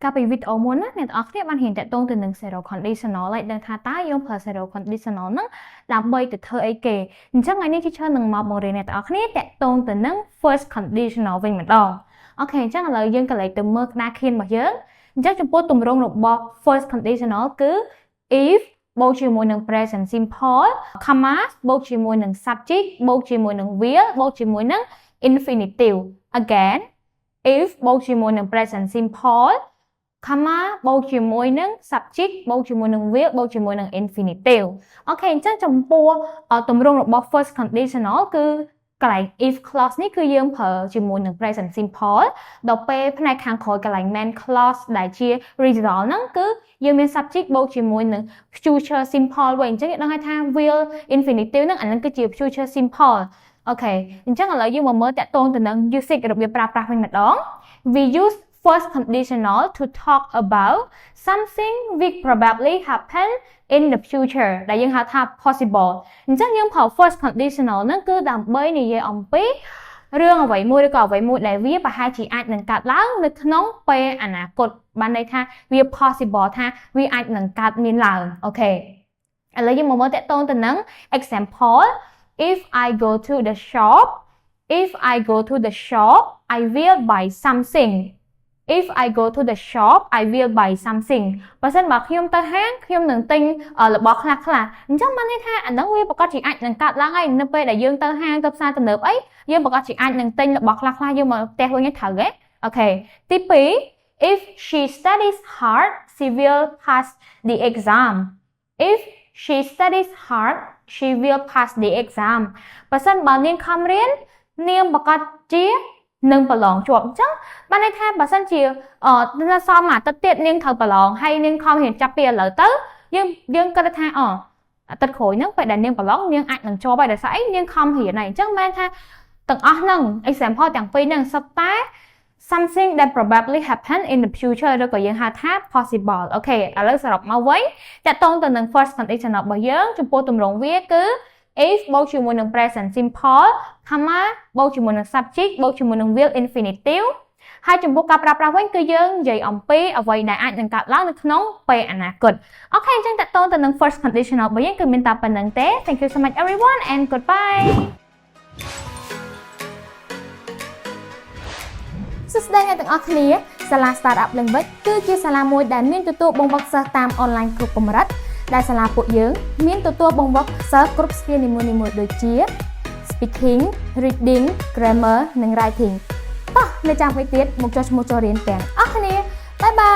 កាលពីវីដេអូមុនណាអ្នកទាំងអស់គ្នាបានហ៊ានតាក់ទងទៅនឹង zero conditional ហើយដឹងថាតើយើងប្រើ zero conditional ហ្នឹងដើម្បីទៅធ្វើអីគេអញ្ចឹងថ្ងៃនេះទីច្រើននឹងមកបង្រៀនអ្នកទាំងអស់គ្នាតាក់ទងទៅនឹង first conditional វិញម្ដងអូខេអញ្ចឹងឥឡូវយើងក៏លេខទៅមើលក្តារខៀនរបស់យើងអញ្ចឹងចំពោះទម្រង់របស់ first conditional គឺ if បូកជាមួយនឹង present simple comma បូកជាមួយនឹង subject បូកជាមួយនឹង will បូកជាមួយនឹង infinitive again if បូកជាមួយនឹង present simple comma បូកជាមួយនឹង subject បូកជាមួយនឹង will បូកជាមួយនឹង infinitive អូខេអញ្ចឹងចំពោះទម្រង់របស់ first conditional គឺកន្លែង if clause នេះគឺយើងប្រើជាមួយនឹង present simple ដល់ពេលផ្នែកខាងក្រោយកន្លែង main clause ដែលជា original ហ្នឹងគឺយើងមាន subject បូកជាមួយនឹង future simple វិញអញ្ចឹងយើងដឹងថា will infinitive ហ្នឹងអាហ្នឹងគឺជា future simple អូខេអញ្ចឹងឥឡូវយើងមកមើលតាក់ទងទៅនឹង usage របៀបប្រើប្រាស់វិញម្ដង we use first conditional to talk about something which probably happen in the future ដែលយើងហៅថា possible អញ្ចឹងយើងប្រើ first conditional ហ្នឹងគឺដើម្បីនិយាយអំពីរឿងអ្វីមួយឬក៏អ្វីមួយដែលវាប្រហែលជាអាចនឹងកើតឡើងនៅក្នុងពេលអនាគតបានន័យថាវា possible ថាវាអាចនឹងកើតមានឡើងអូខេឥឡូវយើងមកមើលតាក់ទងទៅនឹង example if I go to the shop I will buy something If I go to the shop I will buy something បើសិនបើខ្ញុំទៅហាងខ្ញុំនឹងទិញរបស់ខ្លះអញ្ចឹងបានន័យថាអាហ្នឹងវាប្រកាសជាអាចនឹងកើតឡើងហើយនៅពេលដែលយើងទៅហាងទៅផ្សារទំនើបអីយើងប្រកាសជាអាចនឹងទិញរបស់ខ្លះយើងមកផ្ទះវិញត្រូវទេអូខេទី2 if she studies hard she will pass the exam if she studies hard she will pass the exam បើសិនបើនាងខំរៀននាងប្រកាសជានឹងប្រឡងជាប់អញ្ចឹងបានន័យថាបើសិនជានៅសមអាទិត្យទៀតនាងត្រូវប្រឡងហើយនាងខំរៀនចាប់ពីឥឡូវទៅយើងគិតថាអាទិត្យក្រោយហ្នឹងពេលដែលនាងប្រឡងនាងអាចនឹងជាប់ហើយដោយសារអីនាងខំរៀនហើយអញ្ចឹងបានថាទាំងអស់ហ្នឹង example ទាំងពីរហ្នឹងសុទ្ធតែ something that probably happen in the future ឬក៏យើងហៅថា possible អូខេឥឡូវសរុបមកវិញតកតងទៅនឹង first conditional របស់យើងចំពោះទម្រង់វាគឺ if បូកជាមួយនឹង present simple comma បូកជាមួយនឹង subject បូកជាមួយនឹង will infinitive ហើយចំពោះការប្រើប្រាស់វិញគឺយើងនិយាយអំពីអ្វីដែលអាចនឹងកើតឡើងនៅក្នុងពេលអនាគតអូខេអញ្ចឹងតកតងទៅនឹង first conditional របស់យើងគឺមានតែប៉ុណ្្នឹងទេ Thank you so much everyone and goodbye សួស្តីអ្នកទាំងអស់គ្នាសាលា Startup Language គឺជាសាលាមួយដែលមានទទួលបង្វឹកសិស្សតាម online គ្រប់កម្រិតដែលសាលាពួកយើងមានទទួលបង្វឹកសិស្សគ្រប់ស្ពាននីមួយៗដូចជា speaking, reading, grammar និង writing តោះនៅចាំពេលទៀតមកចុះឈ្មោះចូលរៀនទាំងអស់គ្នាបាយបាយ